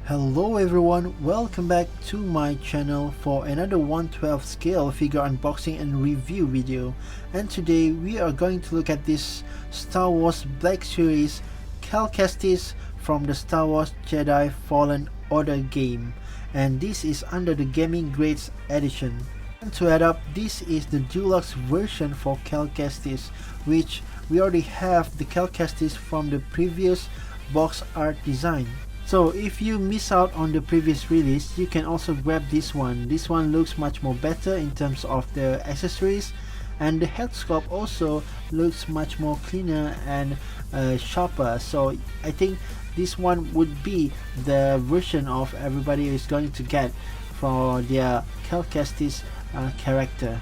Hello everyone, welcome back to my channel for another 1/12 scale figure unboxing and review video. And today we are going to look at this Star Wars Black Series KESTIS from the Star Wars Jedi Fallen Order game, and this is under the gaming grades edition. And to add up, this is the deluxe version for KESTIS, which we already have the KESTIS from the previous box art design. So if you miss out on the previous release, you can also grab this one. This one looks much more better in terms of the accessories, and the head sculpt also looks much more cleaner and sharper. So I think this one would be the version of everybody is going to get for their KESTIS character.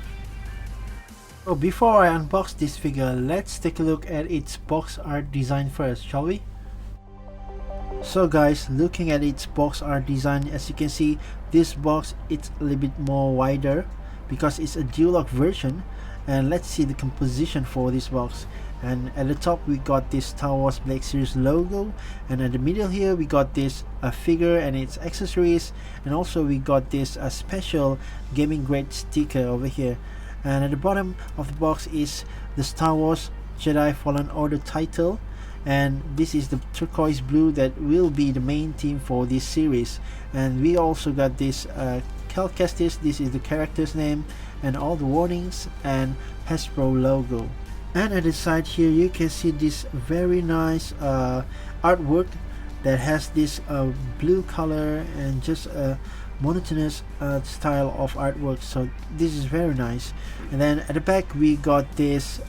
So before I unbox this figure, let's take a look at its box art design first, shall we? So guys, looking at its box art design, as you can see, this box it's a little bit more wider because it's a deluxe version. And let's see the composition for this box. And at the top we got this Star Wars Black Series logo, and at the middle here we got this figure and its accessories, and also we got this special gaming grade sticker over here. And at the bottom of the box is the Star Wars Jedi Fallen Order title, and this is the turquoise blue that will be the main theme for this series. And we also got this KESTIS, this is the character's name, and all the warnings and Hasbro logo. And at the side here you can see this very nice artwork that has this blue color and just a monotonous style of artwork, so this is very nice. And then at the back we got this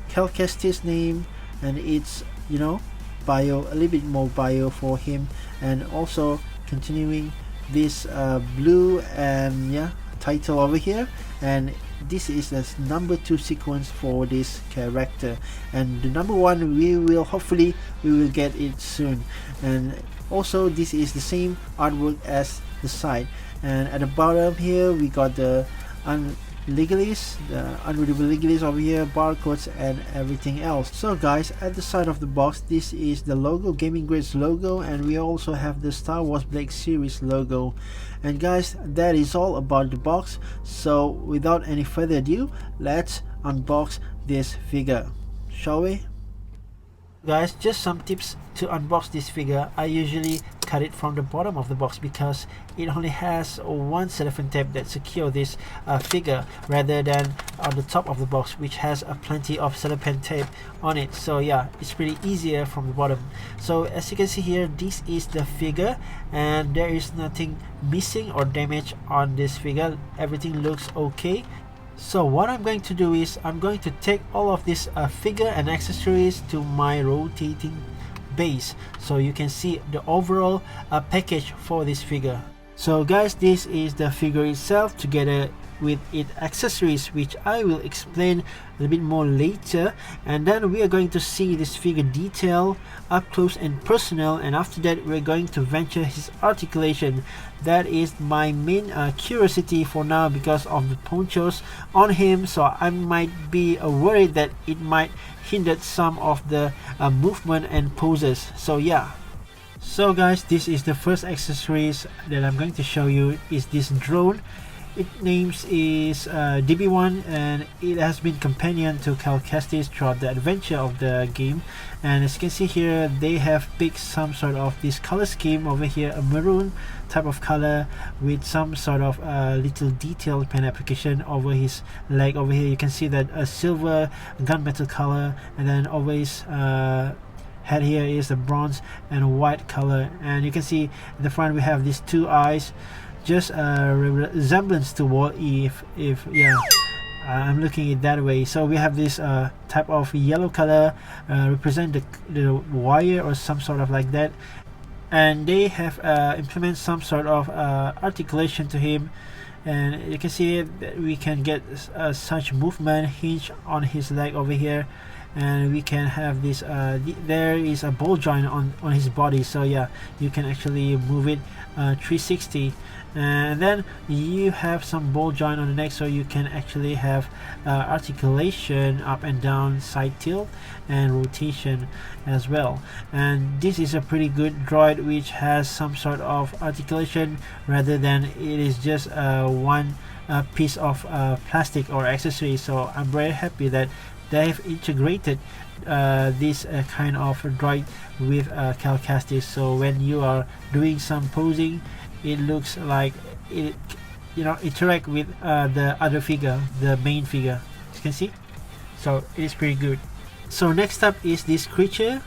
KESTIS name, and it's, you know, bio, a little bit more bio for him, and also continuing this blue and title over here. And this is the number 2 sequence for this character, and the number 1 we will get it soon. And also this is the same artwork as the side. And at the bottom here we got the legalese, the unreadable legalese over here, barcodes and everything else. So guys, at the side of the box, this is the logo, gaming grades logo, and we also have the Star Wars Black Series logo. And guys, that is all about the box. So without any further ado, let's unbox this figure, shall we? Guys, just some tips to unbox this figure. I usually cut it from the bottom of the box because it only has one cellophane tape that secure this figure, rather than on the top of the box, which has plenty of cellophane tape on it. So yeah, it's pretty easier from the bottom. So as you can see here, this is the figure, and there is nothing missing or damaged on this figure. Everything looks okay. So what I'm going to do is I'm going to take all of this figure and accessories to my rotating base, so you can see the overall package for this figure. So guys, this is the figure itself together with its accessories, which I will explain a little bit more later. And then we are going to see this figure detail up close and personal, and after that we're going to venture his articulation. That is my main curiosity for now because of the ponchos on him, so I might be worried that it might hinder some of the movement and poses. So yeah. So guys, this is the first accessories that I'm going to show you, is this drone. Its name is DB1, and it has been companion to KESTIS throughout the adventure of the game. And as you can see here, they have picked some sort of this color scheme over here, a maroon type of color with some sort of little detailed pen application over his leg. Over here you can see that a silver gunmetal color, and then over his head here is a bronze and white color. And you can see in the front we have these 2 eyes, just a resemblance to Wall-E, if yeah, I'm looking at it that way. So we have this type of yellow color represent the wire or some sort of like that, and they have implemented some sort of articulation to him. And you can see that we can get such movement hinge on his leg over here. and we can have this there is a ball joint on his body, so yeah, you can actually move it 360. And then you have some ball joint on the neck, so you can actually have articulation, up and down, side tilt, and rotation as well. And this is a pretty good droid which has some sort of articulation rather than it is just one piece of plastic or accessory. So I'm very happy that they've integrated this kind of droid with KESTIS, so when you are doing some posing, it looks like it, you know, interact with the other figure, the main figure, as you can see. So it is pretty good. So next up is this creature.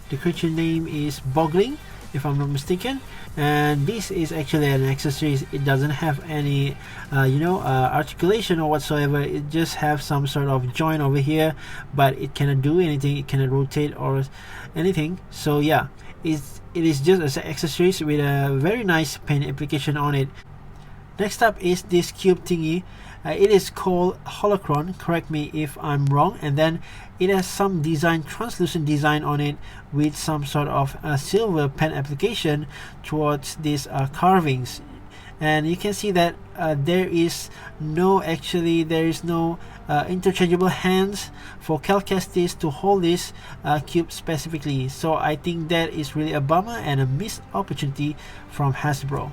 The creature name is Boggling, if I'm not mistaken, and this is actually an accessory. It doesn't have any articulation or whatsoever. It just have some sort of joint over here, but it cannot do anything. It cannot rotate or anything. So yeah, it is just as an accessory with a very nice paint application on it. Next up is this cube thingy. It is called Holocron, correct me if I'm wrong, and then it has some design, translucent design on it with some sort of silver pen application towards these carvings. And you can see that there is no interchangeable hands for KESTIS to hold this cube specifically. So I think that is really a bummer and a missed opportunity from Hasbro.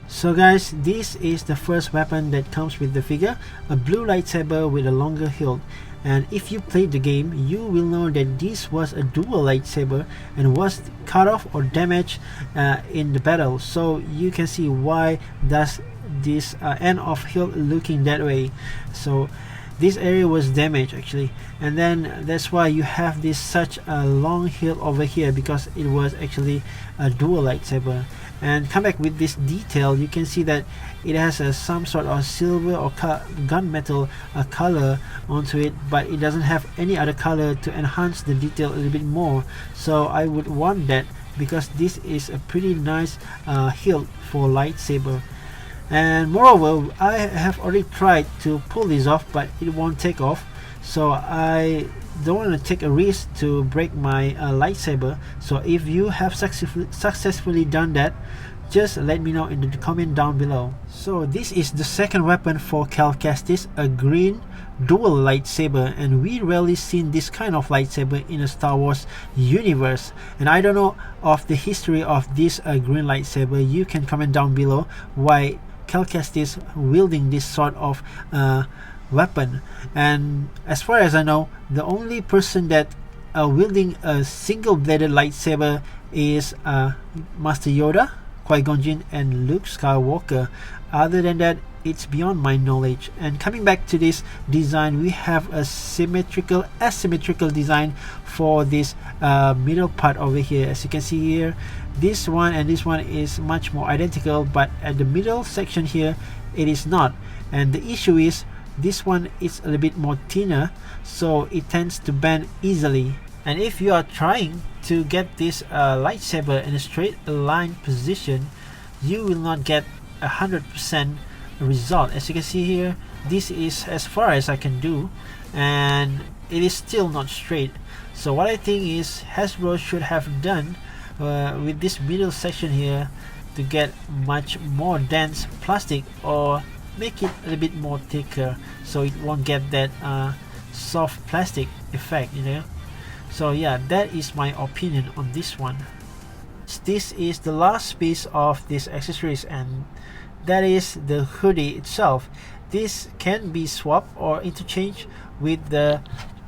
So guys, this is the first weapon that comes with the figure, a blue lightsaber with a longer hilt. And if you played the game, you will know that this was a dual lightsaber and was cut off or damaged in the battle. So you can see why does this end of hilt looking that way. So this area was damaged actually, and then that's why you have this such a long hilt over here, because it was actually a dual lightsaber. And come back with this detail, you can see that it has some sort of silver or gunmetal color onto it, but it doesn't have any other color to enhance the detail a little bit more. So I would want that, because this is a pretty nice hilt for lightsaber. And moreover, I have already tried to pull this off, but it won't take off, so I don't want to take a risk to break my lightsaber. So if you have successfully done that, just let me know in the comment down below. So this is the second weapon for KESTIS, a green dual lightsaber, and we rarely seen this kind of lightsaber in a Star Wars universe. And I don't know of the history of this green lightsaber. You can comment down below why KESTIS wielding this sort of weapon. And as far as I know, the only person that wielding a single-bladed lightsaber is Master Yoda, Qui-Gon Jinn, and Luke Skywalker. Other than that, it's beyond my knowledge. And coming back to this design, we have a asymmetrical design for this middle part over here. As you can see here, this one and this one is much more identical, but at the middle section here it is not. And the issue is this one is a little bit more thinner, so it tends to bend easily. And if you are trying to get this lightsaber in a straight line position, you will not get 100% result. As you can see here, this is as far as I can do, and it is still not straight. So what I think is Hasbro should have done with this middle section here to get much more dense plastic, or make it a little bit more thicker so it won't get that soft plastic effect, you know. So yeah, that is my opinion on this one. This is the last piece of these accessories, and that is the hoodie itself. This can be swapped or interchanged with the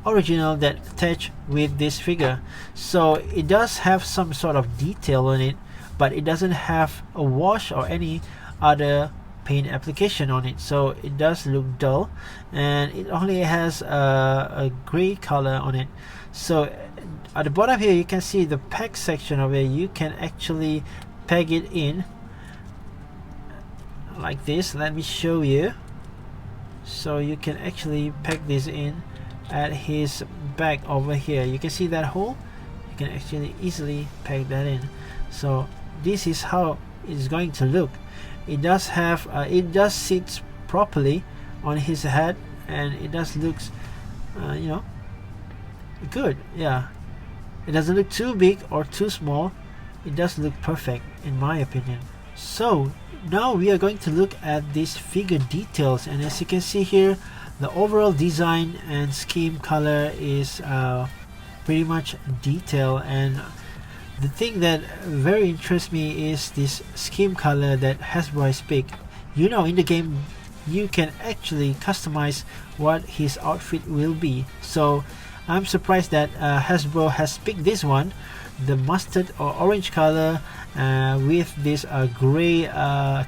original that attached with this figure. So it does have some sort of detail on it, but it doesn't have a wash or any other paint application on it, so it does look dull, and it only has a gray color on it. So at the bottom here you can see the peg section of it. You can actually peg it in like this. Let me show you. So you can actually peg this in at his back over here. You can see that hole. You can actually easily peg that in. So this is how it's going to look. It does have it does sit properly on his head, and it does looks good. Yeah, it doesn't look too big or too small. It does look perfect in my opinion. So now we are going to look at these figure details, and as you can see here, the overall design and scheme color is pretty much detail, and the thing that very interests me is this scheme color that Hasbro has picked. You know, in the game you can actually customize what his outfit will be, so I'm surprised that Hasbro has picked this one, the mustard or orange color, with this gray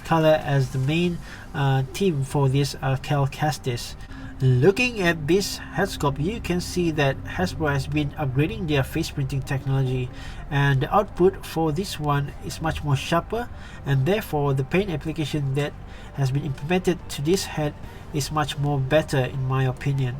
color as the main theme for this KESTIS. Looking at this head sculpt, you can see that Hasbro has been upgrading their face printing technology, and the output for this one is much more sharper, and therefore the paint application that has been implemented to this head is much more better in my opinion.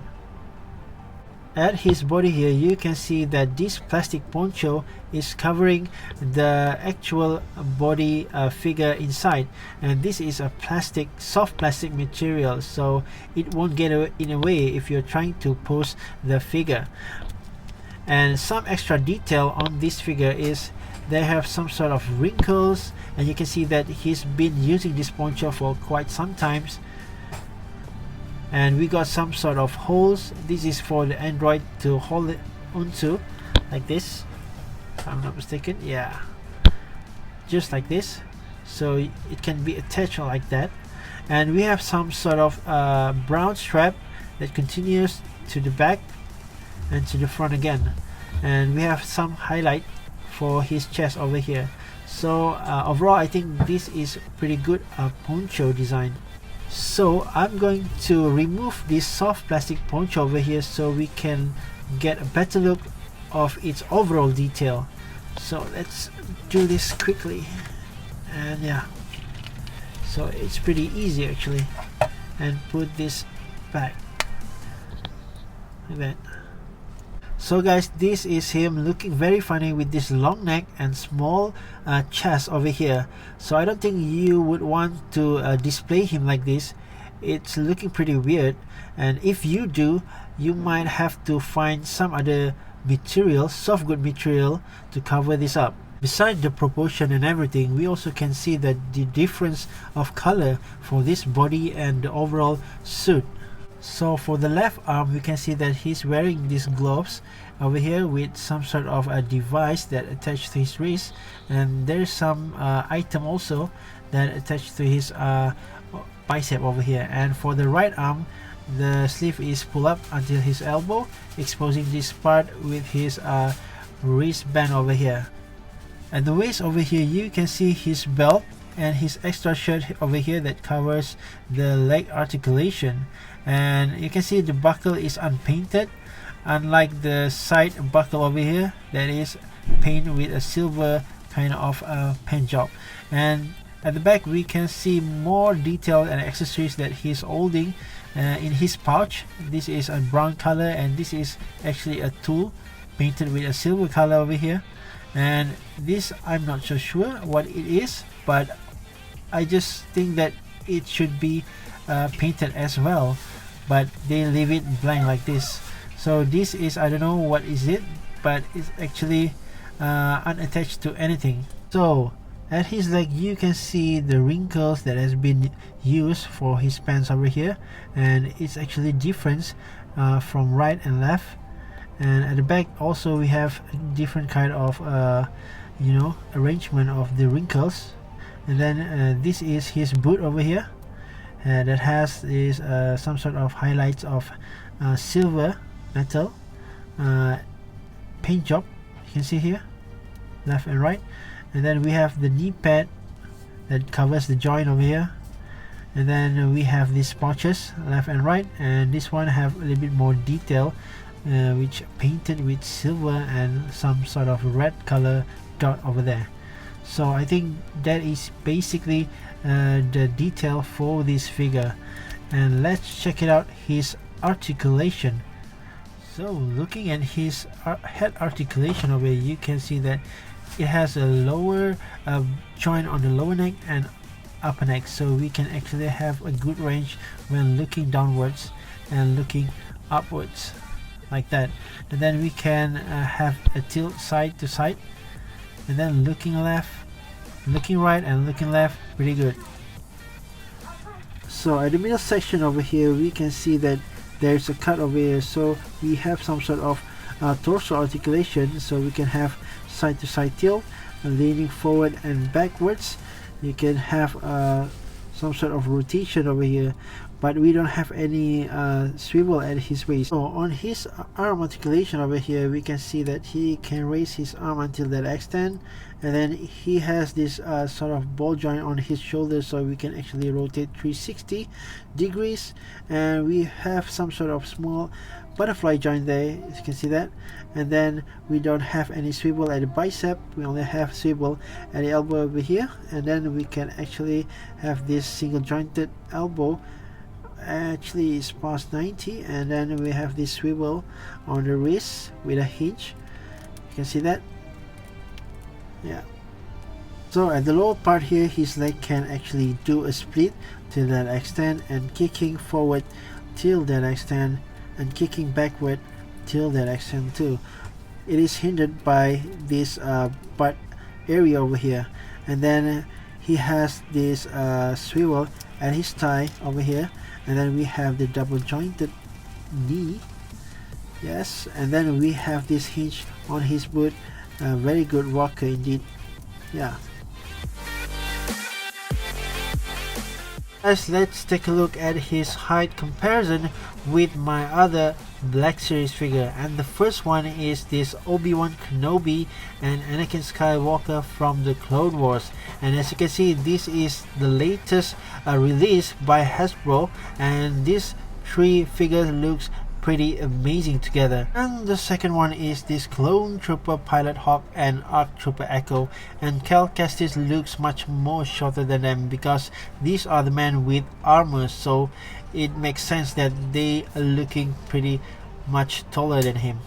At his body here, you can see that this plastic poncho is covering the actual body figure inside, and this is a plastic, soft plastic material, so it won't get in the way if you're trying to pose the figure. And some extra detail on this figure is they have some sort of wrinkles, and you can see that he's been using this poncho for quite some times. And we got some sort of holes. This is for the android to hold it onto, like this, if I'm not mistaken. Yeah, just like this, so it can be attached like that. And we have some sort of brown strap that continues to the back and to the front again, and we have some highlight for his chest over here. So overall I think this is pretty good poncho design. So I'm going to remove this soft plastic poncho over here so we can get a better look of its overall detail. So let's do this quickly, and yeah, so it's pretty easy actually, and put this back like that. So guys, this is him looking very funny with this long neck and small chest over here. So I don't think you would want to display him like this. It's looking pretty weird, and if you do, you might have to find some other material, soft good material, to cover this up. Besides the proportion and everything, we also can see that the difference of color for this body and the overall suit. So for the left arm, we can see that he's wearing these gloves over here with some sort of a device that attached to his wrist, and there's some item also that attached to his bicep over here. And for the right arm, the sleeve is pulled up until his elbow, exposing this part with his wristband over here. At the waist over here, you can see his belt and his extra shirt over here that covers the leg articulation, and you can see the buckle is unpainted, unlike the side buckle over here that is painted with a silver kind of paint job. And at the back we can see more detail and accessories that he's holding in his pouch. This is a brown color, and this is actually a tool painted with a silver color over here. And this, I'm not so sure what it is, but I just think that it should be painted as well, but they leave it blank like this. So this is, I don't know what is it, but it's actually unattached to anything. So at his leg, you can see the wrinkles that has been used for his pants over here, and it's actually different from right and left. And at the back also we have different kind of you know, arrangement of the wrinkles. And then this is his boot over here that has this some sort of highlights of silver metal paint job, you can see here, left and right. And then we have the knee pad that covers the joint over here, and then we have these pouches left and right, and this one have a little bit more detail, which painted with silver and some sort of red color dot over there. So I think that is basically the detail for this figure. And let's check it out, his articulation. So looking at his head articulation over here, you can see that it has a lower joint on the lower neck and upper neck, so we can actually have a good range when looking downwards and looking upwards. like that. And then we can have a tilt side to side, and then looking left, looking right, and looking left. Pretty good. So at the middle section over here, we can see that there's a cut over here, so we have some sort of torso articulation, so we can have side to side tilt, leaning forward and backwards. You can have some sort of rotation over here, but we don't have any swivel at his waist. So on his arm articulation over here, we can see that he can raise his arm until that extent, and then he has this sort of ball joint on his shoulder, so we can actually rotate 360 degrees, and we have some sort of small butterfly joint there, as you can see that. And then we don't have any swivel at the bicep, we only have swivel at the elbow over here, and then we can actually have this single jointed elbow. Actually it's past 90, and then we have this swivel on the wrist with a hinge. You can see that. Yeah. So at the lower part here, his leg can actually do a split till that extent, and kicking forward till that extent, and kicking backward till that extent too. It is hindered by this butt area over here, and then he has this swivel at his thigh over here, and then we have the double jointed knee. Yes, and then we have this hinge on his boot. Very good walker indeed. Yeah. Guys, let's take a look at his height comparison with my other Black Series figure, and the first one is this Obi-Wan Kenobi and Anakin Skywalker from the Clone Wars. And as you can see, this is the latest release by Hasbro, and these three figures looks pretty amazing together. And the second one is this Clone Trooper Pilot Hawk and Arc Trooper Echo, and KESTIS looks much more shorter than them because these are the men with armor, so it makes sense that they are looking pretty much taller than him.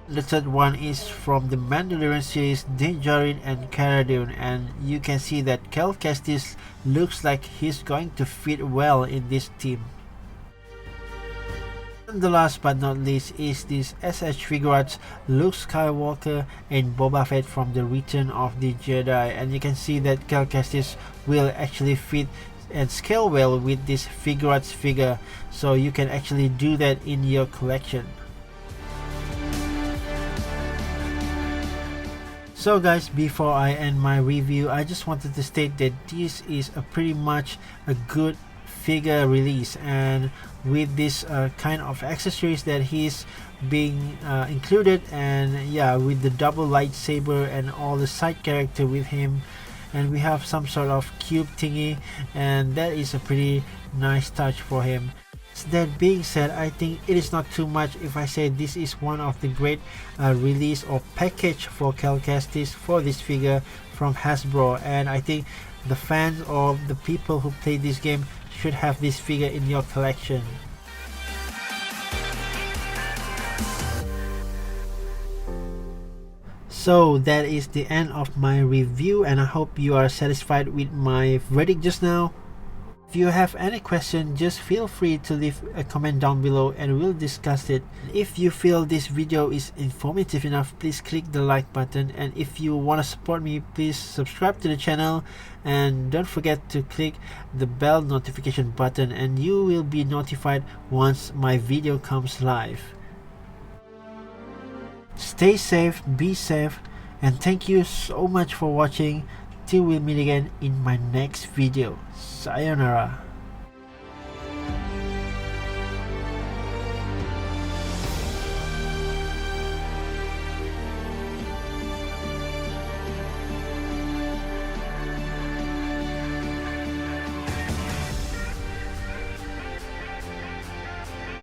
The third one is from the Mandalorian series, Din Djarin and Cara Dune, and you can see that KESTIS looks like he's going to fit well in this team. And the last but not least is this SH Figuarts Luke Skywalker and Boba Fett from the Return of the Jedi, and you can see that KESTIS will actually fit and scale well with this Figuarts figure, so you can actually do that in your collection. So guys, before I end my review, I just wanted to state that this is a pretty much a good figure release, and with this kind of accessories that he's being included, and yeah, with the double lightsaber and all the side character with him, and we have some sort of cube thingy, and that is a pretty nice touch for him. That being said, I think it is not too much if I say this is one of the great release or package for KESTIS for this figure from Hasbro, and I think the fans or the people who play this game should have this figure in your collection. So that is the end of my review, and I hope you are satisfied with my verdict just now. If you have any question, just feel free to leave a comment down below and we'll discuss it. If you feel this video is informative enough, please click the like button, and if you want to support me, please subscribe to the channel, and don't forget to click the bell notification button, and you will be notified once my video comes live. Stay safe, be safe, and thank you so much for watching. Till we meet again in my next video. Sayonara.